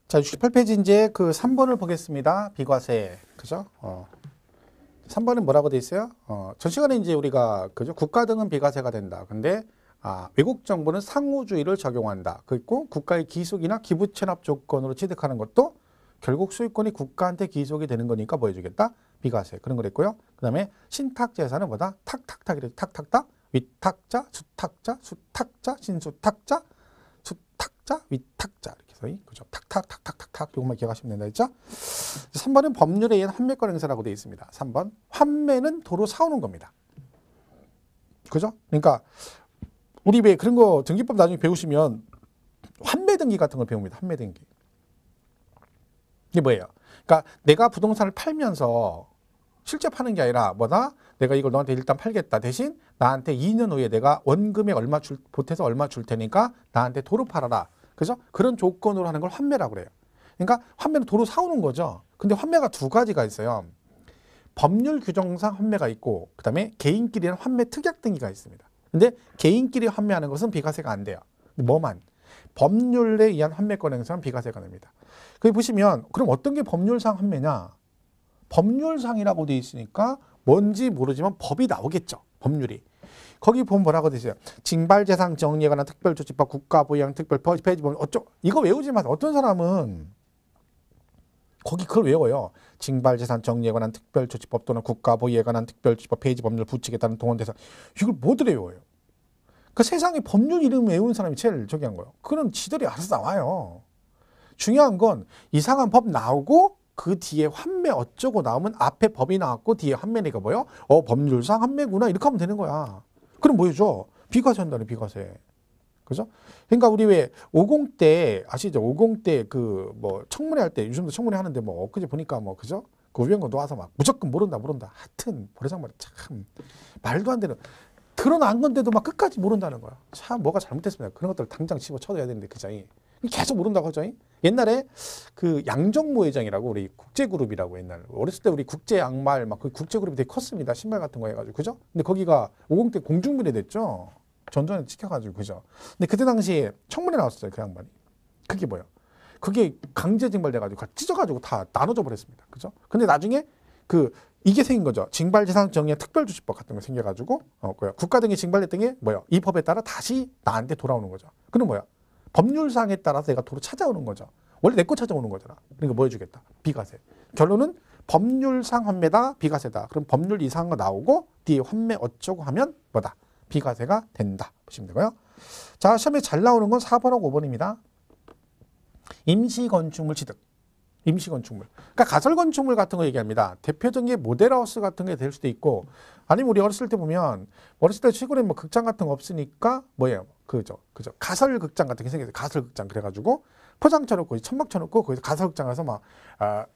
자, 68페이지 이제 그 3번을 보겠습니다. 비과세. 그죠? 3번은 뭐라고 돼 있어요? 전 시간에 이제 우리가 그죠? 국가 등은 비과세가 된다. 근데 외국 정부는 상호주의를 적용한다. 그리고 국가의 기속이나 기부 체납 조건으로 취득하는 것도 결국 수익권이 국가한테 기속이 되는 거니까 뭐 해주겠다? 비과세. 그런 거 했고요. 그다음에 신탁 재산은 뭐다? 탁탁탁 이렇게 탁탁탁 위탁자, 수탁자, 수탁자, 신수탁자, 수탁자, 위탁자 이렇게 해서 그죠? 탁탁탁탁탁탁 이것만 기억하시면 된다 했죠? 3번은 법률에 의한 환매권 행사라고 되어 있습니다. 3번 환매는 도로 사오는 겁니다. 그죠? 그러니까 우리 왜 그런 거 등기법 나중에 배우시면 환매 등기 같은 걸 배웁니다. 환매 등기. 이게 뭐예요? 그러니까 내가 부동산을 팔면서 실제 파는 게 아니라 뭐다? 내가 이걸 너한테 일단 팔겠다. 대신 나한테 2년 후에 내가 원금에 얼마 보태서 얼마 줄 테니까 나한테 도로 팔아라. 그죠? 그런 조건으로 하는 걸 환매라고 그래요. 그러니까 환매는 도로 사오는 거죠. 근데 환매가 두 가지가 있어요. 법률 규정상 환매가 있고 그다음에 개인끼리는 환매 특약 등기가 있습니다. 근데 개인끼리 환매하는 것은 비과세가 안 돼요. 뭐만? 법률에 의한 환매권 행사는 비과세가 됩니다. 거기 보시면 그럼 어떤 게 법률상 환매냐? 법률상이라고 되어 있으니까 뭔지 모르지만 법이 나오겠죠. 법률이. 거기 보면 뭐라고 되어 있어요? 징발재산 정리에 관한 특별조치법, 국가부양 특별법, 폐지법 어쩌 이거 외우지 마세요. 어떤 사람은 거기 그걸 외워요. 징발재산 정리에 관한 특별조치법 또는 국가보유에 관한 특별조치법 폐지법률 부칙에 따른 동원대상 이걸 못 외워요. 그 세상에 법률 이름 외우는 사람이 제일 저기 한 거예요. 그건 지들이 알아서 나와요. 중요한 건 이상한 법 나오고 그 뒤에 환매 어쩌고 나오면 앞에 법이 나왔고 뒤에 환매니까 뭐요? 법률상 환매구나 이렇게 하면 되는 거야. 그럼 뭐죠? 비과세 한다는 비과세. 그죠? 그러니까 우리 왜 50대 아시죠? 50대 그 뭐 청문회 할 때 요즘도 청문회 하는데 뭐 엊그제 보니까 뭐 그죠? 그 위원장도 와서 막 무조건 모른다. 하여튼 버르장머리 참 말도 안 되는 드러난 건데도 막 끝까지 모른다는 거야. 참 뭐가 잘못됐습니다. 그런 것들 당장 집어 쳐줘야 되는데 그자이 계속 모른다고 하죠. 옛날에 그 양정모 회장이라고 우리 국제그룹이라고 옛날 어렸을 때 우리 국제 양말 막 그 국제그룹이 되게 컸습니다. 신발 같은 거 해가지고 그죠? 근데 거기가 50대 공중분해 됐죠. 전전에 찍혀가지고 그죠? 근데 그때 당시에 청문회 나왔어요. 그 양반이. 그게 뭐야? 그게 강제징발돼가지고 찢어가지고 다 나눠져 버렸습니다. 그죠? 근데 나중에 이게 생긴 거죠. 징발재산 정리의 특별조치법 같은 거 생겨가지고 국가 등이 징발했던 게 뭐야? 이 법에 따라 다시 나한테 돌아오는 거죠. 그럼 뭐야? 법률상에 따라서 내가 도로 찾아오는 거죠. 원래 내 거 찾아오는 거잖아. 그러니까 뭐 해주겠다? 비과세. 결론은 법률상 환매다, 비과세다. 그럼 법률 이상한 거 나오고 뒤에 환매 어쩌고 하면 뭐다? 비과세가 된다. 보시면 되고요. 자, 시험에 잘 나오는 건 4번하고 5번입니다. 임시건축물 취득. 임시건축물. 그러니까 가설건축물 같은 거 얘기합니다. 대표적인 게 모델하우스 같은 게 될 수도 있고 아니면 우리 어렸을 때 보면 어렸을 때 시골에 뭐 극장 같은 거 없으니까 뭐예요? 그죠. 가설극장 같은 게 생겼어요. 가설극장. 그래가지고 포장 쳐놓고 천막 쳐놓고 거기서 가설극장 가서 막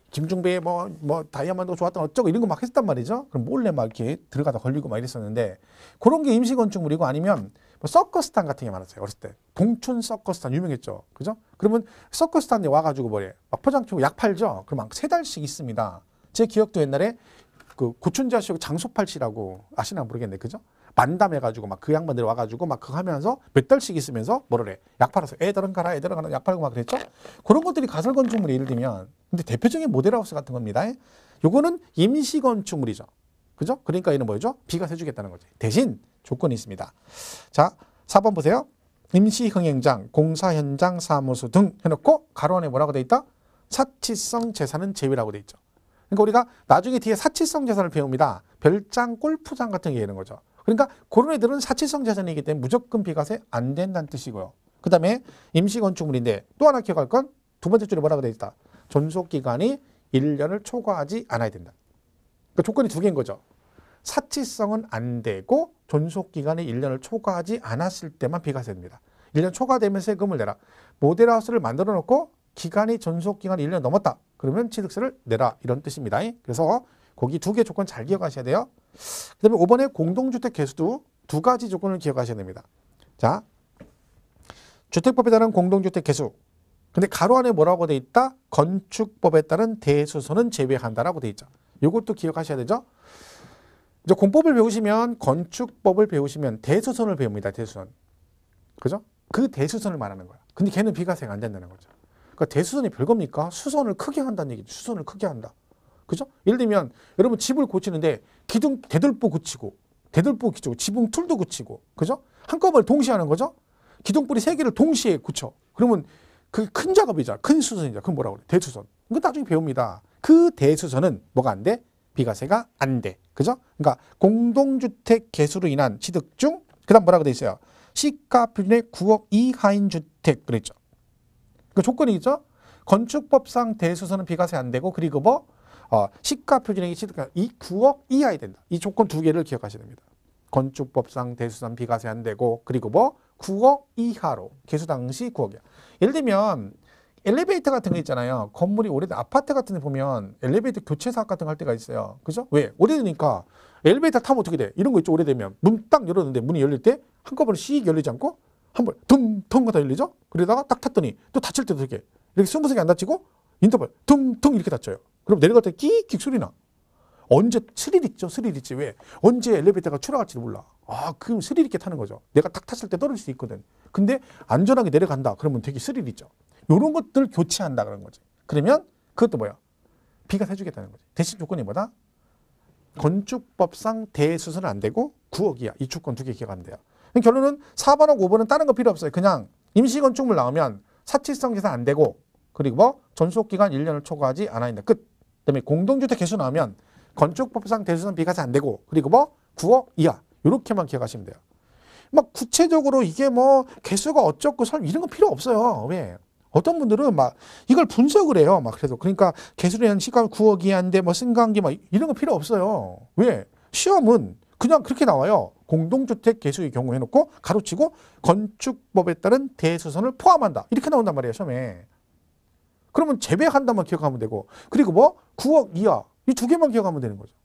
김중배의 뭐 다이아몬드 좋았던 어쩌고 이런 거 막 했단 말이죠. 그럼 몰래 막 이렇게 들어가다 걸리고 막 이랬었는데 그런 게 임시건축물이고 아니면 뭐 서커스단 같은 게 많았어요. 어렸을 때. 동춘 서커스단 유명했죠. 그죠? 그러면 서커스단에 와가지고 뭐래? 막 포장 치고 약 팔죠? 그럼 막 3달씩 있습니다. 제 기억도 옛날에 그 고춘자 씨하고 장소팔 씨라고 아시나 모르겠네. 그죠? 만담해가지고 막 그 양반들 와가지고 막 그거 하면서 몇 달씩 있으면서 뭐래? 약 팔아서 애들은 가라 애들은 가라 약 팔고 막 그랬죠? 그런 것들이 가설건축물이 예를 들면 근데 대표적인 모델하우스 같은 겁니다. 요거는 임시건축물이죠. 그죠? 그러니까 얘는 뭐죠? 비과세 주겠다는 거지. 대신 조건이 있습니다. 자, 4번 보세요. 임시흥행장, 공사현장, 사무소 등 해놓고 가로 안에 뭐라고 돼 있다? 사치성 재산은 제외라고 돼 있죠. 그러니까 우리가 나중에 뒤에 사치성 재산을 배웁니다. 별장, 골프장 같은 게 되는 거죠. 그러니까 그런 애들은 사치성 재산이기 때문에 무조건 비과세 안 된다는 뜻이고요. 그 다음에 임시건축물인데 또 하나 기억할 건 두 번째 줄에 뭐라고 돼 있다? 존속기간이 1년을 초과하지 않아야 된다. 그러니까 조건이 두 개인 거죠. 사치성은 안 되고 존속기간이 1년을 초과하지 않았을 때만 비과세됩니다. 1년 초과되면 세금을 내라. 모델하우스를 만들어 놓고 기간이 존속기간이 1년 넘었다. 그러면 취득세를 내라. 이런 뜻입니다. 그래서 거기 두 개 조건 잘 기억하셔야 돼요. 그 다음에 5번에 공동주택 개수도 두 가지 조건을 기억하셔야 됩니다. 자, 주택법에 따른 공동주택 개수. 근데 가로 안에 뭐라고 돼 있다? 건축법에 따른 대수선은 제외한다라고 돼 있죠. 이것도 기억하셔야 되죠. 이제 공법을 배우시면 건축법을 배우시면 대수선을 배웁니다. 대수선. 그죠? 그 대수선을 말하는 거야. 근데 걔는 비과세가 안 된다는 거죠. 그러니까 대수선이 별겁니까? 수선을 크게 한다는 얘기죠. 수선을 크게 한다. 그죠? 예를 들면 여러분 집을 고치는데 기둥 대들보 고치고 대들보 고치고 지붕 툴도 고치고 그죠? 한꺼번에 동시에 하는 거죠? 기둥뿌리 3개를 동시에 고쳐. 그러면 그게 큰 작업이잖아. 큰 수선이잖아. 그건 뭐라고 그래? 대수선. 이거 나중에 배웁니다. 그 대수선은 뭐가 안 돼? 비과세가 안 돼. 그죠? 그러니까 공동주택 개수로 인한 취득 중 그다음 뭐라고 돼 있어요? 시가 표준의 9억 이하인 주택 그랬죠. 그 조건이 있죠. 건축법상 대수선은 비과세 안 되고 그리고 뭐 시가 표준액이 취득 이 9억 이하야 된다. 이 조건 2개를 기억하셔야 됩니다. 건축법상 대수선 비과세 안 되고 그리고 뭐 9억 이하로 개수 당시 9억이야. 예를 들면 엘리베이터 같은 거 있잖아요. 건물이 오래된 아파트 같은 데 보면 엘리베이터 교체 사업 같은 거 할 때가 있어요. 그죠? 왜? 오래되니까 엘리베이터 타면 어떻게 돼? 이런 거 있죠. 오래되면 문 딱 열었는데 문이 열릴 때 한꺼번에 씩 열리지 않고 한 번 퉁퉁 하다 열리죠? 그러다가 딱 탔더니 또 닫힐 때도 이렇게 스무스하게 안 닫히고 인터벌 퉁퉁 이렇게 닫혀요. 그럼 내려갈 때 끽끽 소리 나. 언제 스릴 있죠? 스릴 있지. 왜? 언제 엘리베이터가 추락할지도 몰라. 그럼 스릴 있게 타는 거죠. 내가 딱 탔을 때 떨어질 수 있거든. 근데 안전하게 내려간다. 그러면 되게 스릴 있죠. 이런 것들 교체한다 그런 거지. 그러면 그것도 뭐야? 비과세 해주겠다는 거지. 대신 조건이 뭐다? 건축법상 대수선은 안 되고 9억이야. 이 조건 2개 기억하면 돼요. 결론은 4번하고 5번은 다른 거 필요 없어요. 그냥 임시건축물 나오면 사치성 계산 안 되고 그리고 뭐 전속기간 1년을 초과하지 않아야 된다. 끝. 그다음에 공동주택 개수 나오면 건축법상 대수선 비과세 안 되고 그리고 뭐 9억 이하 이렇게만 기억하시면 돼요. 막 구체적으로 이게 뭐 개수가 어쩌고 이런 거 필요 없어요. 왜? 어떤 분들은 막 이걸 분석을 해요. 막 그래서 그러니까 개수량 시가 9억 이하인데 뭐 승강기 막 이런 거 필요 없어요. 왜? 시험은 그냥 그렇게 나와요. 공동주택 개수의 경우 해놓고 가로치고 건축법에 따른 대수선을 포함한다. 이렇게 나온단 말이에요. 시험에. 그러면 제외한다만 기억하면 되고 그리고 뭐 9억 이하 이 2개만 기억하면 되는 거죠.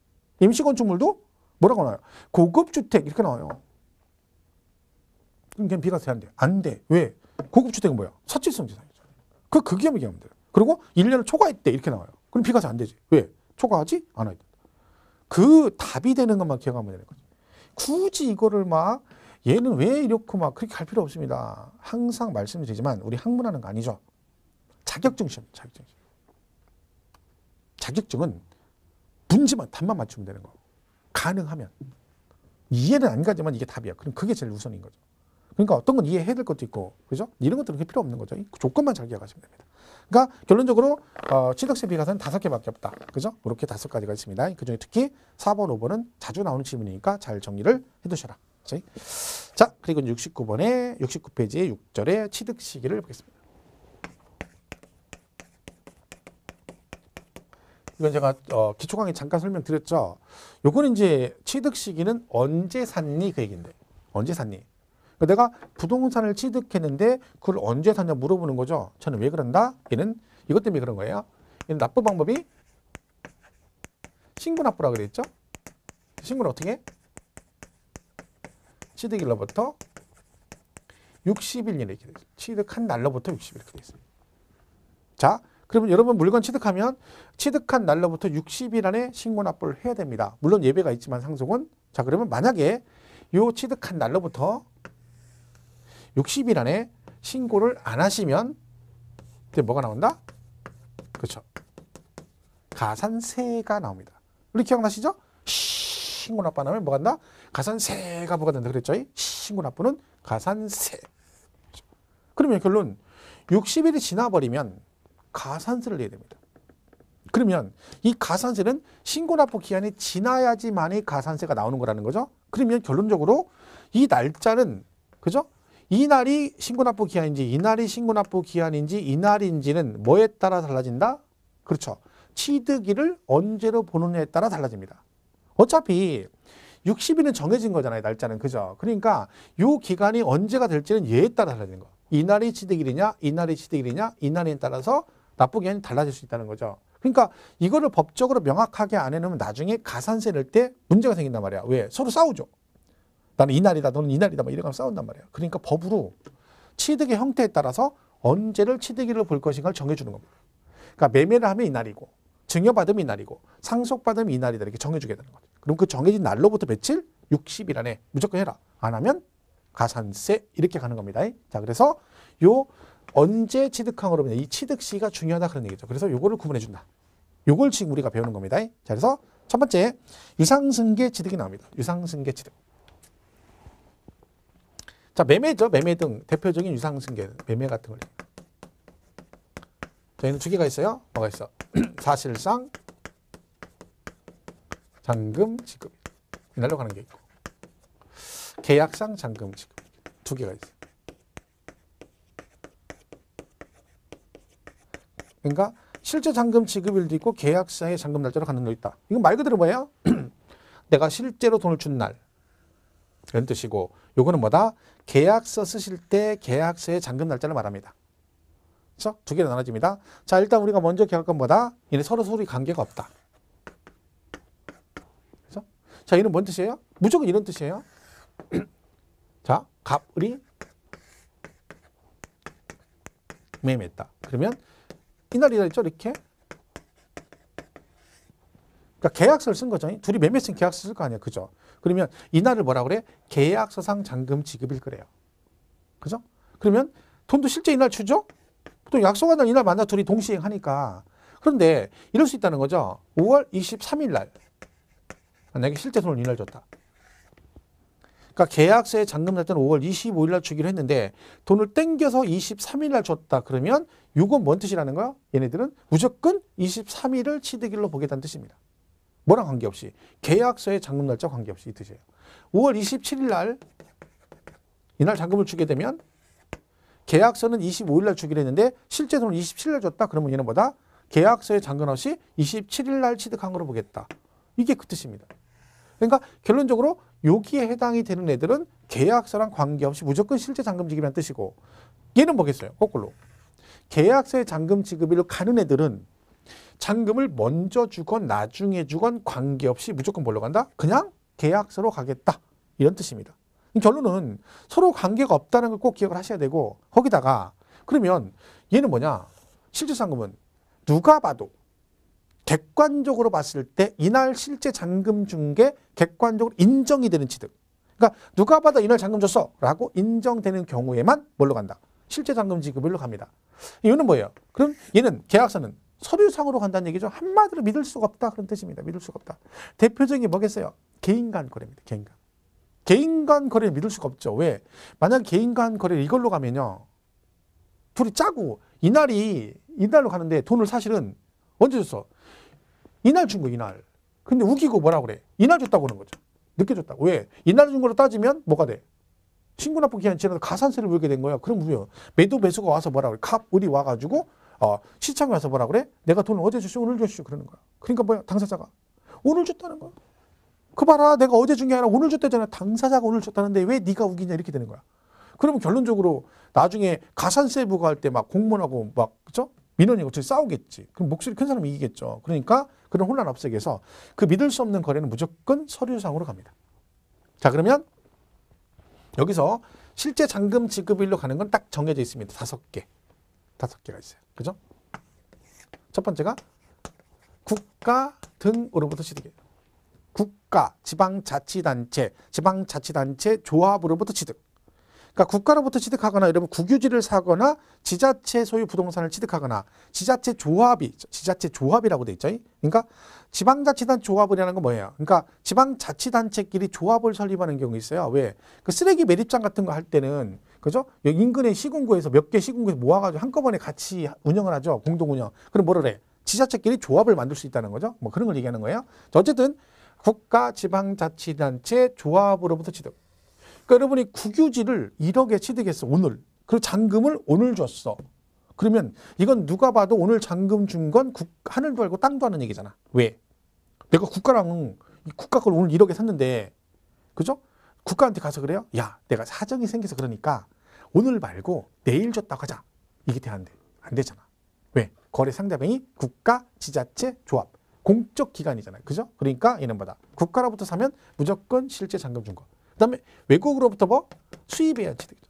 임시건축물도 뭐라고 나와요? 고급주택 이렇게 나와요. 그럼 걔는 비과세 안 돼. 안 돼. 왜? 고급주택은 뭐야? 사치성 재산이죠. 그게만 기억하면 돼요. 그리고 1년을 초과했대 이렇게 나와요. 그럼 비과세 안 되지. 왜? 초과하지 않아야 돼. 그 답이 되는 것만 기억하면 되는 거죠. 굳이 이거를 막 얘는 왜 이렇고 막 그렇게 할 필요 없습니다. 항상 말씀드리지만 우리 학문하는 거 아니죠. 자격증 시험, 자격증 시험. 자격증은 문제만 답만 맞추면 되는 거. 가능하면 이해는 안 가지만 이게 답이야. 그럼 그게 제일 우선인 거죠. 그러니까 어떤 건 이해해야 될 것도 있고, 그죠? 이런 것들은 필요 없는 거죠. 그 조건만 잘 기억하시면 됩니다. 그러니까 결론적으로 취득세 비과세는 5개밖에 없다. 그죠? 이렇게 5가지가 있습니다. 그중에 특히 4번, 5번은 자주 나오는 질문이니까 잘 정리를 해두셔라. 그치? 자, 그리고 69페이지의 6절의 취득 시기를 보겠습니다. 이건 제가 기초 강의 잠깐 설명드렸죠. 요거는 이제 취득 시기는 언제 샀니 그 얘기인데 언제 샀니? 내가 부동산을 취득했는데 그걸 언제 샀냐 물어보는 거죠. 저는 왜 그런다? 얘는 이것 때문에 그런 거예요. 얘는 납부 방법이 신고납부라 그랬죠. 신고는 어떻게 해? 취득일로부터 60일 이렇게 돼 있어요. 취득한 날로부터 60일 이렇게 돼 있어요. 자, 그러면 여러분 물건 취득하면 취득한 날로부터 60일 안에 신고납부를 해야 됩니다. 물론 예외가 있지만 상속은. 자, 그러면 만약에 요 취득한 날로부터 60일 안에 신고를 안 하시면 그때 뭐가 나온다? 그렇죠. 가산세가 나옵니다. 우리 기억나시죠? 신고납부 안 하면 뭐가 난다? 가산세가 뭐가 된다 그랬죠? 신고납부는 가산세. 그러면 결론 60일이 지나버리면 가산세를 내야 됩니다. 그러면 이 가산세는 신고납부 기한이 지나야지만이 가산세가 나오는 거라는 거죠. 그러면 결론적으로 이 날짜는 그죠? 이날이 신고납부 기한인지 이날이 신고납부 기한인지 이날인지는 뭐에 따라 달라진다? 그렇죠. 취득일을 언제로 보느냐에 따라 달라집니다. 어차피 60일은 정해진 거잖아요. 날짜는. 그죠? 그러니까 이 기간이 언제가 될지는 얘에 따라 달라지는 거. 이날이 취득일이냐 이날이 취득일이냐 이날에 따라서 납부 기한이 달라질 수 있다는 거죠. 그러니까 이거를 법적으로 명확하게 안 해놓으면 나중에 가산세 낼 때 문제가 생긴단 말이야. 왜? 서로 싸우죠. 나는 이날이다 너는 이날이다 막 이래가면 싸운단 말이야. 그러니까 법으로 취득의 형태에 따라서 언제를 취득일로 볼 것인가를 정해주는 겁니다. 그러니까 매매를 하면 이날이고 증여받으면 이날이고 상속받으면 이날이다 이렇게 정해주게 되는 거죠. 그럼 그 정해진 날로부터 며칠? 60일 안에 무조건 해라. 안 하면 가산세 이렇게 가는 겁니다. 자, 그래서 요 언제 취득한 거로 보면 이 취득시가 중요하다 그런 얘기죠. 그래서 요거를 구분해 준다. 요걸 지금 우리가 배우는 겁니다. 자, 그래서 첫 번째 유상승계 취득이 나옵니다. 유상승계 취득. 자, 매매죠. 매매 등 대표적인 유상승계 매매 같은 걸. 저희는 두 개가 있어요. 뭐가 있어? 사실상 잔금 지급. 이날로 가는 게 있고 계약상 잔금 지급. 두 개가 있어요. 그러니까 실제 잔금 지급일도 있고 계약상의 잔금 날짜로 가는 거 있다. 이건 말 그대로 뭐예요? 내가 실제로 돈을 준 날. 이런 뜻이고 요거는 뭐다? 계약서 쓰실 때 계약서의 잔금 날짜를 말합니다. 그렇죠? 두 개로 나눠집니다. 자, 일단 우리가 먼저 기억할 건 뭐다? 얘네 서로 관계가 없다. 그렇죠? 자, 얘는 뭔 뜻이에요? 무조건 이런 뜻이에요. 자, 갑을이 매매했다. 그러면 이날이라 했죠, 이렇게. 그러니까 계약서를 쓴 거죠. 둘이 매매 쓴 계약서 쓸 거 아니야, 그죠? 그러면 이날을 뭐라 그래? 계약서상 잔금 지급일 거래요. 그죠? 그러면 돈도 실제 이날 주죠? 보통 약속한 날 이날 만나 둘이 동시행하니까. 그런데 이럴 수 있다는 거죠. 5월 23일 날 만약에 실제 돈을 이날 줬다. 그러니까 계약서의 잔금 날짜는 5월 25일 날 주기로 했는데 돈을 땡겨서 23일 날 줬다. 그러면 이건 뭔 뜻이라는 거야? 얘네들은 무조건 23일을 취득일로 보겠다는 뜻입니다. 뭐랑 관계없이. 계약서의 잔금 날짜 관계없이 이 뜻이에요. 5월 27일 날 이날 잔금을 주게 되면 계약서는 25일 날 주기로 했는데 실제 돈을 27일 날 줬다. 그러면 얘는 뭐다? 계약서에 잔금 없이 27일 날 취득한 거로 보겠다. 이게 그 뜻입니다. 그러니까 결론적으로 여기에 해당이 되는 애들은 계약서랑 관계없이 무조건 실제 잔금 지급이라는 뜻이고 얘는 뭐겠어요? 거꾸로. 계약서의 잔금 지급일로 가는 애들은 잔금을 먼저 주건 나중에 주건 관계없이 무조건 뭘로 간다? 그냥 계약서로 가겠다. 이런 뜻입니다. 결론은 서로 관계가 없다는 걸 꼭 기억을 하셔야 되고 거기다가 그러면 얘는 뭐냐? 실제 잔금은 누가 봐도 객관적으로 봤을 때 이날 실제 잔금 준 게 객관적으로 인정이 되는 취득. 그러니까 누가 봐도 이날 잔금 줬어 라고 인정되는 경우에만 뭘로 간다? 실제 잔금 지급일로 갑니다. 이유는 뭐예요? 그럼 얘는 계약서는 서류상으로 간다는 얘기죠. 한마디로 믿을 수가 없다 그런 뜻입니다. 믿을 수가 없다. 대표적인 게 뭐겠어요? 개인 간 거래입니다. 개인 간. 개인 간 거래를 믿을 수가 없죠. 왜? 만약 개인 간 거래를 이걸로 가면요. 둘이 짜고 이날로 가는데 돈을 사실은 언제 줬어? 이날 준 거 이날. 근데 우기고 뭐라 그래? 이날 줬다고 하는 거죠. 늦게 줬다고. 왜? 이날 준 거로 따지면 뭐가 돼? 신고납부 기한 지나서 가산세를 물게 된 거야. 그럼 뭐예요? 매도 매수가 와서 뭐라 그래? 갑을이 와가지고 시청에 와서 뭐라 그래? 내가 돈을 어제 줬슈 오늘 줬슈 그러는 거야. 그러니까 뭐야? 당사자가 오늘 줬다는 거야. 그 봐라 내가 어제 준 게 아니라 오늘 줬다잖아. 당사자가 오늘 줬다는데 왜 네가 우기냐 이렇게 되는 거야. 그러면 결론적으로 나중에 가산세 부과할 때 막 공무원하고 막 그죠? 민원이 어차피 싸우겠지. 그럼 목소리 큰 사람이 이기겠죠. 그러니까 그런 혼란 없애기 위해서 그 믿을 수 없는 거래는 무조건 서류상으로 갑니다. 자 그러면 여기서 실제 잔금 지급일로 가는 건 딱 정해져 있습니다. 5개. 5개가 있어요. 그죠? 첫 번째가 국가 등으로부터 취득이에요. 국가, 지방자치단체, 지방자치단체 조합으로부터 취득. 그러니까 국가로부터 취득하거나 여러분 국유지를 사거나 지자체 소유 부동산을 취득하거나 지자체 조합이라고 돼 있죠. 그러니까 지방자치단체 조합이라는 건 뭐예요? 그러니까 지방자치단체끼리 조합을 설립하는 경우 있어요. 왜? 그 쓰레기 매립장 같은 거 할 때는 그죠? 여기 인근의 시군구에서 몇 개 시군구에서 모아가지고 한꺼번에 같이 운영을 하죠. 공동운영. 그럼 뭐를 해? 지자체끼리 조합을 만들 수 있다는 거죠. 뭐 그런 걸 얘기하는 거예요. 어쨌든 국가 지방자치단체 조합으로부터 취득. 그러니까 여러분이 국유지를 1억에 취득했어. 오늘. 그리고 잔금을 오늘 줬어. 그러면 이건 누가 봐도 오늘 잔금 준 건 하늘도 알고 땅도 아는 얘기잖아. 왜? 내가 국가랑 국가 걸 오늘 1억에 샀는데 그죠? 국가한테 가서 그래요? 야 내가 사정이 생겨서 그러니까 오늘 말고 내일 줬다고 하자. 이게 돼 안 돼? 안 되잖아. 왜? 거래 상대방이 국가, 지자체, 조합. 공적 기관이잖아요. 그죠? 그러니까 얘는 뭐다? 국가로부터 사면 무조건 실제 잔금 준 거. 그 다음에 외국으로부터 뭐? 수입해야 취득이죠.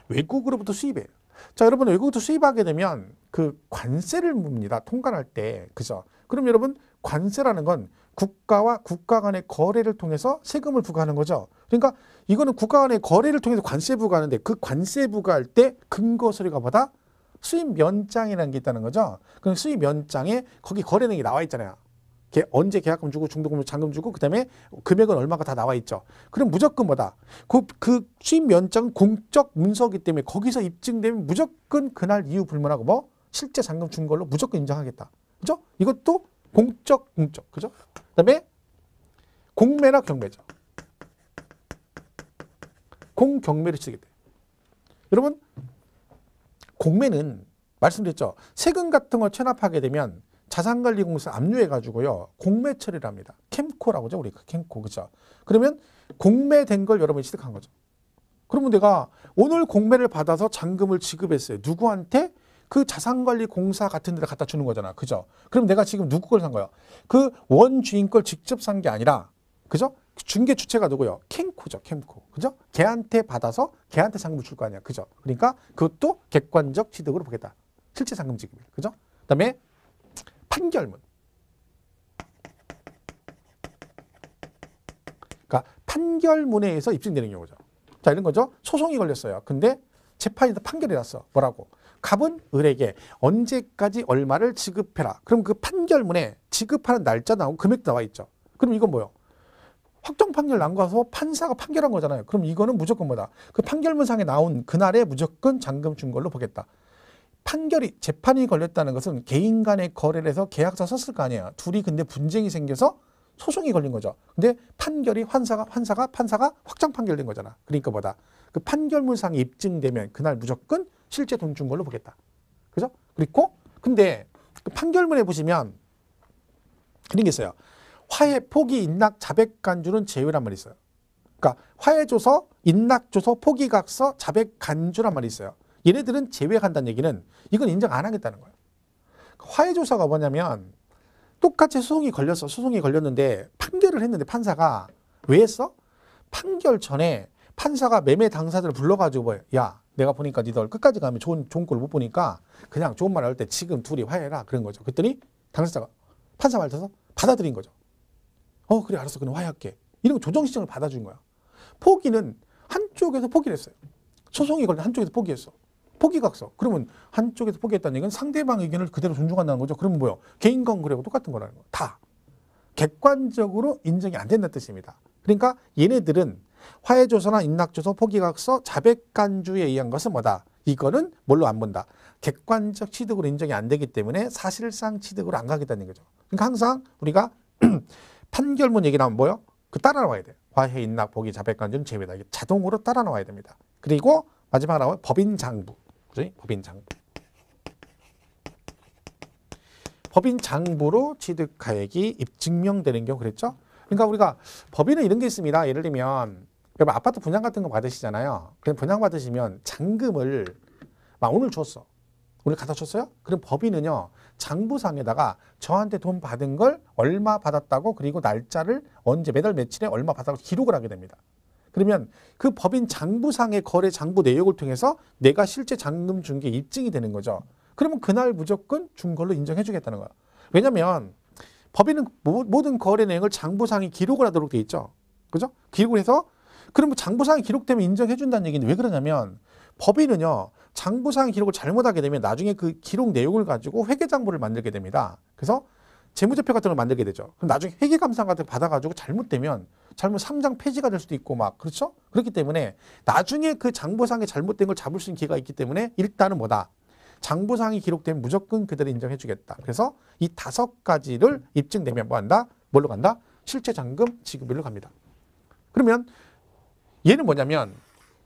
외국으로부터 수입해요. 자, 여러분 외국으로부터 수입하게 되면 그 관세를 묻습니다. 통관할 때. 그죠? 그럼 여러분 관세라는 건 국가와 국가 간의 거래를 통해서 세금을 부과하는 거죠. 그러니까 이거는 국가 간의 거래를 통해서 관세 부과하는데 그 관세 부과할 때 근거 서류가 뭐다? 수입 면장이라는 게 있다는 거죠. 그럼 수입 면장에 거기 거래 내역이 나와 있잖아요. 언제 계약금 주고 중도금 잔금 주고 그다음에 금액은 얼마가 다 나와 있죠. 그럼 무조건 뭐다? 그 수입 면장은 공적 문서이기 때문에 거기서 입증되면 무조건 그날 이유 불문하고 뭐 실제 잔금 준 걸로 무조건 인정하겠다. 그죠? 이것도 공적, 그죠? 그다음에 공매나 경매죠. 공경매를 치게 돼. 여러분, 공매는 말씀드렸죠. 세금 같은 걸 체납하게 되면 자산관리공사 압류해가지고요. 공매 처리를 합니다. 캠코라고 하죠. 우리 캠코. 그죠? 그러면 공매된 걸 여러분이 취득한 거죠. 그러면 내가 오늘 공매를 받아서 잔금을 지급했어요. 누구한테? 그 자산관리공사 같은 데다 갖다 주는 거잖아. 그죠? 그럼 내가 지금 누구 걸 산 거야? 그 원주인 걸 직접 산 게 아니라, 그죠? 중개 주체가 누구요? 캠코죠. 캠코. 그죠? 걔한테 받아서 걔한테 잔금을 줄 거 아니야. 그죠? 그러니까 그것도 객관적 취득으로 보겠다. 실제 잔금 지급일. 그죠? 그다음에 판결문. 그러니까 판결문에 의해서 입증되는 경우죠. 자, 이런 거죠. 소송이 걸렸어요. 근데 재판에서 판결이 났어. 뭐라고? 갑은 을에게 언제까지 얼마를 지급해라. 그럼 그 판결문에 지급하는 날짜 나오고 금액도 나와 있죠. 그럼 이건 뭐요? 확정 판결 난 거서 판사가 판결한 거잖아요. 그럼 이거는 무조건 뭐다? 그 판결문상에 나온 그날에 무조건 잔금 준 걸로 보겠다. 재판이 걸렸다는 것은 개인 간의 거래를 해서 계약서 썼을 거 아니에요. 둘이 근데 분쟁이 생겨서 소송이 걸린 거죠. 근데 판결이 판사가 확정 판결된 거잖아. 그러니까 뭐다? 그 판결문상에 입증되면 그날 무조건 실제 돈 준 걸로 보겠다. 그죠? 그리고 근데 그 판결문에 보시면 그런 게 있어요. 화해, 포기, 인락, 자백간주는 제외란 말이 있어요. 그러니까 화해조서, 인락조서, 포기각서, 자백간주란 말이 있어요. 얘네들은 제외한다는 얘기는 이건 인정 안 하겠다는 거예요. 화해조서가 뭐냐면 똑같이 소송이 걸렸는데 판결을 했는데 판사가 왜 했어? 판결 전에 판사가 매매 당사자를 불러가지고 뭐야? 야, 내가 보니까 니들 끝까지 가면 좋은 꼴 못 보니까 그냥 좋은 말 할 때 지금 둘이 화해해라. 그런 거죠. 그랬더니 당사자가 판사 말 들어서 받아들인 거죠. 그래 알았어. 그럼 화해할게. 이런 거 조정시정을 받아준 거야. 포기는 한쪽에서 포기를 했어요. 소송이 걸린 한쪽에서 포기했어. 포기각서. 그러면 한쪽에서 포기했다는 얘기는 상대방 의견을 그대로 존중한다는 거죠. 그러면 뭐요? 개인건 그래고 똑같은 거라는 거. 다. 객관적으로 인정이 안 된다는 뜻입니다. 그러니까 얘네들은 화해조서나 인락조서, 포기각서, 자백간주에 의한 것은 뭐다? 이거는 뭘로 안 본다? 객관적 취득으로 인정이 안 되기 때문에 사실상 취득으로 안 가겠다는 거죠. 그러니까 항상 우리가 판결문 얘기 나오면 뭐요? 따라 나와야 돼요. 화해, 인락, 포기, 자백간주는 제외다. 이게 자동으로 따라 나와야 됩니다. 그리고 마지막으로 나오면 법인장부. 그죠? 법인장부. 법인장부로 취득가액이 증명되는 경우 그랬죠? 그러니까 우리가 법인은 이런 게 있습니다. 예를 들면 여러분 아파트 분양 같은 거 받으시잖아요. 그럼 분양 받으시면 잔금을 오늘 줬어. 오늘 갖다 줬어요? 그럼 법인은요. 장부상에다가 저한테 돈 받은 걸 얼마 받았다고 그리고 날짜를 언제 매달 며칠에 얼마 받았다고 기록을 하게 됩니다. 그러면 그 법인 장부상의 거래 장부 내역을 통해서 내가 실제 잔금 준 게 입증이 되는 거죠. 그러면 그날 무조건 준 걸로 인정해 주겠다는 거야. 왜냐면 법인은 모든 거래 내역을 장부상에 기록을 하도록 돼 있죠. 그죠? 기록을 해서 그러면 장부상에 기록되면 인정해 준다는 얘기인데 왜 그러냐면 법인은요. 장부상 기록을 잘못하게 되면 나중에 그 기록 내용을 가지고 회계장부를 만들게 됩니다. 그래서 재무제표 같은 걸 만들게 되죠. 그럼 나중에 회계감사 같은 거 받아가지고 잘못되면 상장 폐지가 될 수도 있고 막 그렇죠? 그렇기 때문에 나중에 그 장부상에 잘못된 걸 잡을 수 있는 기회가 있기 때문에 일단은 뭐다? 장부상이 기록되면 무조건 그대로 인정해 주겠다. 그래서 이 5가지를 입증되면 뭐 한다? 뭘로 간다? 실제 잔금 지급일로 갑니다. 그러면 얘는 뭐냐면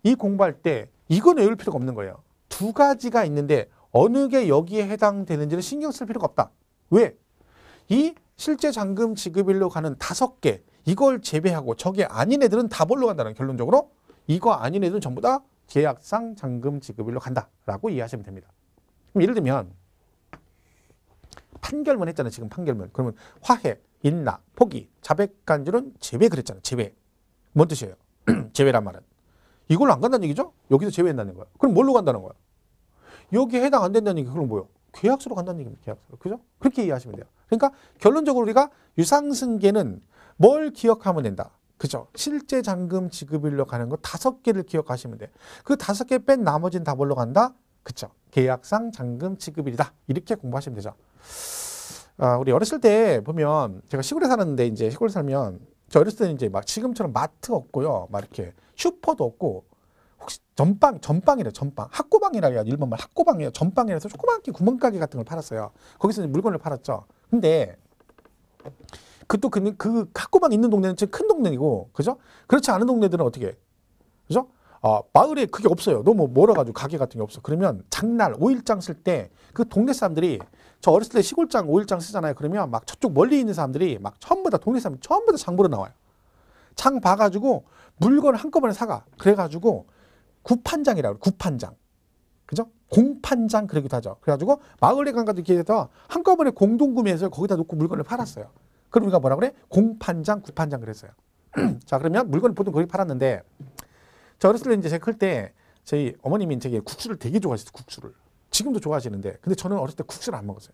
이 공부할 때 이건 외울 필요가 없는 거예요. 2가지가 있는데 어느 게 여기에 해당되는지를 신경 쓸 필요가 없다. 왜? 이 실제 잔금 지급일로 가는 5개 이걸 제외하고 저게 아닌 애들은 다 뭘로 간다는 결론적으로 이거 아닌 애들은 전부 다 계약상 잔금 지급일로 간다라고 이해하시면 됩니다. 그럼 예를 들면 판결문 했잖아요. 지금 판결문. 그러면 화해, 인락, 포기, 자백간주는 제외 그랬잖아요. 제외. 뭔 뜻이에요? 제외란 말은. 이걸로 안 간다는 얘기죠? 여기서 제외한다는 거야. 그럼 뭘로 간다는 거야? 여기에 해당 안 된다는 얘기 그럼 뭐예요? 계약서로 간다는 얘기입니다. 계약서로. 그죠? 그렇게 이해하시면 돼요. 그러니까 결론적으로 우리가 유상승계는 뭘 기억하면 된다. 그죠? 실제 잔금 지급일로 가는 거 5개를 기억하시면 돼. 그 5개 뺀 나머지는 다 뭘로 간다? 그쵸? 계약상 잔금 지급일이다. 이렇게 공부하시면 되죠. 우리 어렸을 때 보면 제가 시골에 사는데 이제 시골에 살면 저 어렸을 때는 이제 막 지금처럼 마트 없고요. 막 이렇게 슈퍼도 없고 혹시 전빵이래요. 전빵. 학고방이라 해요. 일본말 학고방이에요. 전빵이라서 조그맣게 구멍가게 같은 걸 팔았어요. 거기서 물건을 팔았죠. 근데 그 학고방 있는 동네는 좀 큰 동네이고, 그죠? 그렇지 않은 동네들은 어떻게 해? 그죠? 마을에 그게 없어요. 너무 멀어가지고 가게 같은 게 없어. 그러면 장날 5일장 쓸 때 그 동네 사람들이 저 어렸을 때 시골장 5일장 쓰잖아요. 그러면 막 저쪽 멀리 있는 사람들이 막 전부 다 동네 사람 전부 다 장 보러 나와요. 장 봐가지고 물건을 한꺼번에 사가. 그래가지고 구판장이라고 그래요. 구판장. 그죠? 공판장 그러기도 하죠. 그래가지고 마을에 간가도 이렇게 해서 한꺼번에 공동구매해서 거기다 놓고 물건을 팔았어요. 그럼 우리가 뭐라 그래? 공판장, 구판장 그랬어요. 자, 그러면 물건을 보통 거기 팔았는데 저 어렸을 때 이제 제가 클 때 저희 어머님이 되게 국수를 되게 좋아하셨어요. 국수를. 지금도 좋아하시는데 근데 저는 어렸을 때 국수를 안 먹었어요.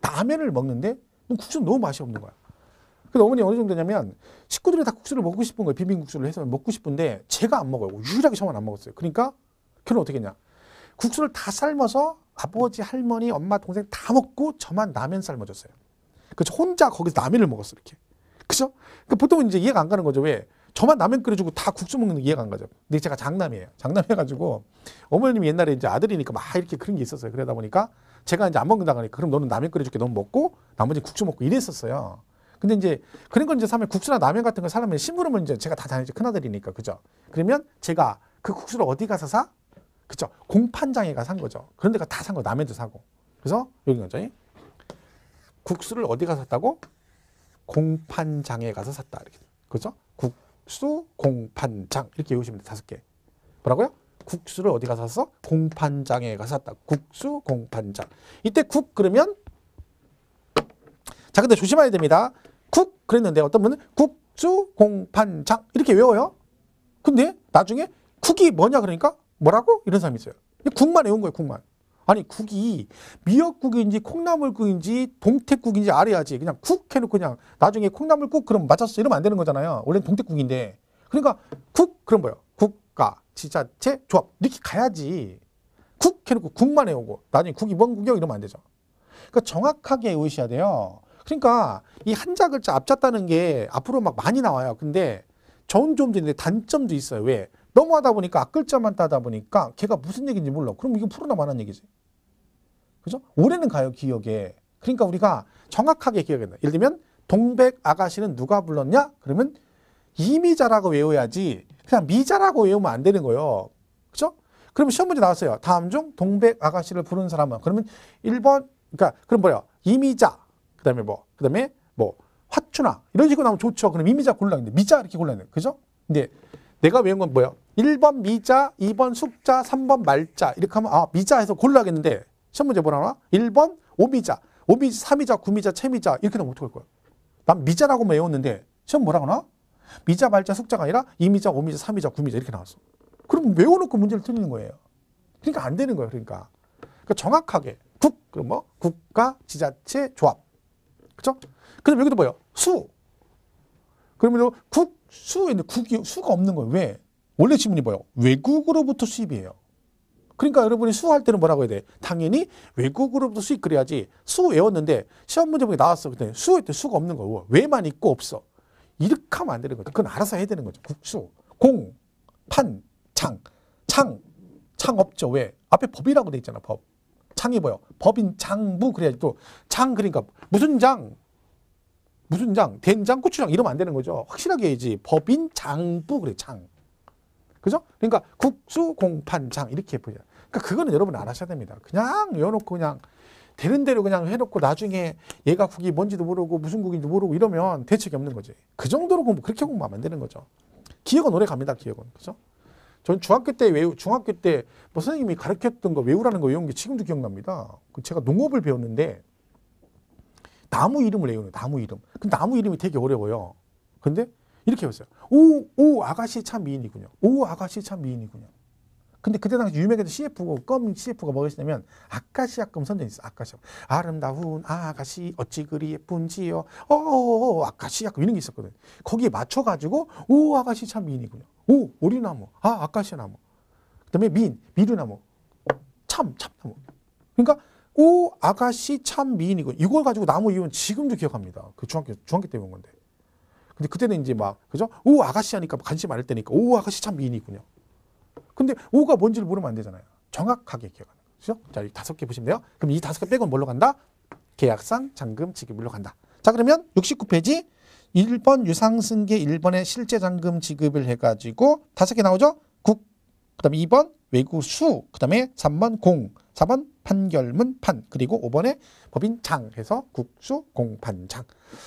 라면을 먹는데 국수는 너무 맛이 없는 거야. 그래서 어머니 어느 정도냐면 식구들이 다 국수를 먹고 싶은 거예요. 비빔국수를 해서 먹고 싶은데 제가 안 먹어요. 유일하게 저만 안 먹었어요. 그러니까 걔는 어떻게 했냐. 국수를 다 삶아서 아버지, 할머니, 엄마, 동생 다 먹고 저만 라면 삶아줬어요. 그래서 혼자 거기서 라면을 먹었어요. 이렇게. 그죠? 그러니까 보통은 이제 이해가 안 가는 거죠. 왜? 저만 라면 끓여주고 다 국수 먹는 게 이해가 안 가죠. 근데 제가 장남이에요. 장남해가지고 어머님이 옛날에 이제 아들이니까 막 이렇게 그런 게 있었어요. 그러다 보니까 제가 이제 안 먹는다고 하니까 그럼 너는 라면 끓여줄게. 넌 먹고 나머지 국수 먹고 이랬었어요. 근데 이제 그런 건 이제 사면 국수나 라면 같은 거 사려면 심부름은 이제 제가 다 다니죠. 큰아들이니까. 그죠? 그러면 제가 그 국수를 어디 가서 사? 그죠? 공판장에 가서 산 거죠. 그런 데가 다 산 거. 라면도 사고. 그래서 여기 거죠. 국수를 어디 가서 샀다고? 공판장에 가서 샀다. 이렇게. 그죠? 국수, 공판장. 이렇게 외우시면 돼요. 5개. 뭐라고요? 국수를 어디 가서 샀어? 공판장에 가서 샀다. 국수, 공판장. 이때 국 그러면 자, 근데 조심해야 됩니다. 국 그랬는데 어떤 분은 국수, 공판장 이렇게 외워요. 근데 나중에 국이 뭐냐 그러니까 뭐라고? 이런 사람이 있어요. 국만 외운 거예요. 국만. 아니 국이 미역국인지 콩나물국인지 동태국인지 알아야지. 그냥 국 해놓고 그냥 나중에 콩나물국 그럼 맞았어 이러면 안 되는 거잖아요. 원래는 동태국인데. 그러니까 국 그럼 뭐예요? 국가, 지자체, 조합 이렇게 가야지. 국 해놓고 국만 외우고 나중에 국이 뭔 국이요 이러면 안 되죠. 그러니까 정확하게 외우셔야 돼요. 그러니까 이 한자 글자 앞잡다는 게 앞으로 막 많이 나와요. 근데 좋은 점도 있는데 단점도 있어요. 왜? 너무 하다 보니까 앞글자만 따다 보니까 걔가 무슨 얘기인지 몰라. 그럼 이거 풀어나 마는 얘기지. 그죠? 오래는 가요, 기억에. 그러니까 우리가 정확하게 기억해야 된다. 예를 들면 동백 아가씨는 누가 불렀냐? 그러면 이미자라고 외워야지 그냥 미자라고 외우면 안 되는 거예요. 그죠? 그러면 시험 문제 나왔어요. 다음 중 동백 아가씨를 부른 사람은 그러면 1번 그러니까 그럼 뭐예요? 이미자. 그다음에 뭐 화춘아 이런 식으로 나오면 좋죠. 그럼 이미자 골라는데 미자 이렇게 골라는 거예요. 그죠? 근데 내가 외운 건 뭐예요? 1번 미자, 2번 숙자, 3번 말자 이렇게 하면 미자 해서 골라야겠는데 시험 문제 뭐라 하나? 1번 오미자, 3미자, 9미자, 채미자 이렇게 나오면 어떡할 거야? 난 미자라고만 외웠는데 시험 뭐라 하나? 미자, 말자, 숙자가 아니라 2미자, 5미자, 3미자, 9미자 이렇게 나왔어. 그럼 외워놓고 문제를 틀리는 거예요. 그러니까 안 되는 거예요. 그러니까 정확하게 그럼 뭐 국가, 지자체, 조합. 그죠? 그다음 여기도 뭐예요? 수. 그러면 국수인데 수가 없는 거예요. 왜? 원래 지문이 뭐예요? 외국으로부터 수입이에요. 그러니까 여러분이 수할 때는 뭐라고 해야 돼? 당연히 외국으로부터 수입 그래야지. 수 외웠는데 시험 문제 보기 나왔어. 근데 수할 때 수가 없는 거예요. 왜만 있고 없어. 이렇게 하면 안 되는 거죠. 그건 알아서 해야 되는 거죠. 국수, 공, 판, 창 없죠. 왜? 앞에 법이라고 돼 있잖아. 법. 창이 뭐예요? 법인 장부 그래야지. 또 장 그러니까 무슨 장, 된장, 고추장 이러면 안 되는 거죠. 확실하게 해야지. 법인 장부 그래. 장. 그죠? 그러니까 국수, 공판, 장 이렇게 보죠. 그러니까 그거는 여러분 알아셔야 됩니다. 그냥 외워놓고 그냥 되는 대로 그냥 해놓고 나중에 얘가 국이 뭔지도 모르고 무슨 국인지도 모르고 이러면 대책이 없는 거지. 그 정도로 그렇게 공부하면 안 되는 거죠. 기억은 오래 갑니다. 기억은. 그죠? 전 중학교 때 뭐 선생님이 가르쳤던 거 외우라는 거 외운 게 지금도 기억납니다. 제가 농업을 배웠는데 나무 이름을 외우는 나무 이름. 그 나무 이름이 되게 어려워요. 근데 이렇게 외웠어요. 오 아가씨 참 미인이군요. 오 아가씨 참 미인이군요. 근데 그때 당시 유명했던 CF고 껌 CF가 뭐였냐면 아카시아껌 선전이 있어. 아카시아. 아름다운 아가씨 어찌 그리 예쁜지요. 아카시아껌 이런 게 있었거든. 거기에 맞춰가지고 오 아가씨 참 미인이군요. 오 오리나무. 아카시아나무. 그다음에 미루나무. 참나무. 그러니까 오 아가씨 참 미인이군. 이걸 가지고 나무 이유는 지금도 기억합니다. 그 중학교 때 배운 건데. 근데 그때는 이제 막 그죠? 오 아가씨 하니까 관심 많을 때니까 오 아가씨 참 미인이군요. 근데 오가 뭔지를 모르면 안 되잖아요. 정확하게 기억하는 거죠. 자, 이 5개 보시면 돼요. 그럼 이 5개 빼고는 뭘로 간다? 계약상, 잔금, 지급일로 간다. 자, 그러면 69페이지 1번 유상승계 1번에 실제 잔금 지급을 해가지고 5개 나오죠? 국, 그 다음에 2번 외구수, 그 다음에 3번 공, 4번 판결문 판, 그리고 5번에 법인 장 해서 국수, 공, 판, 장.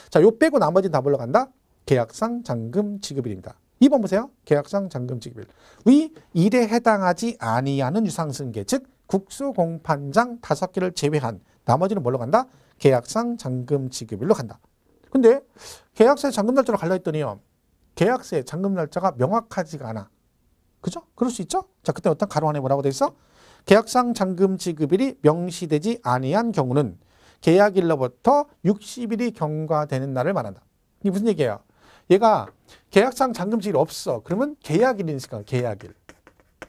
자, 요 빼고 나머지는 다 뭘로 간다? 계약상, 잔금, 지급일입니다. 2번 보세요. 계약상 잔금 지급일. 위 일에 해당하지 아니하는 유상승계, 즉 국수 공판장 5개를 제외한 나머지는 뭘로 간다? 계약상 잔금 지급일로 간다. 근데 계약서에 잔금 날짜로 갈라 했더니요. 계약서에 잔금 날짜가 명확하지가 않아. 그죠? 그럴 수 있죠? 자, 그때 어떤 가로 안에 뭐라고 돼 있어? 계약상 잔금 지급일이 명시되지 아니한 경우는 계약일로부터 60일이 경과되는 날을 말한다. 이게 무슨 얘기예요? 얘가 계약상 잔금지일이 없어. 그러면 계약일이니까 계약일.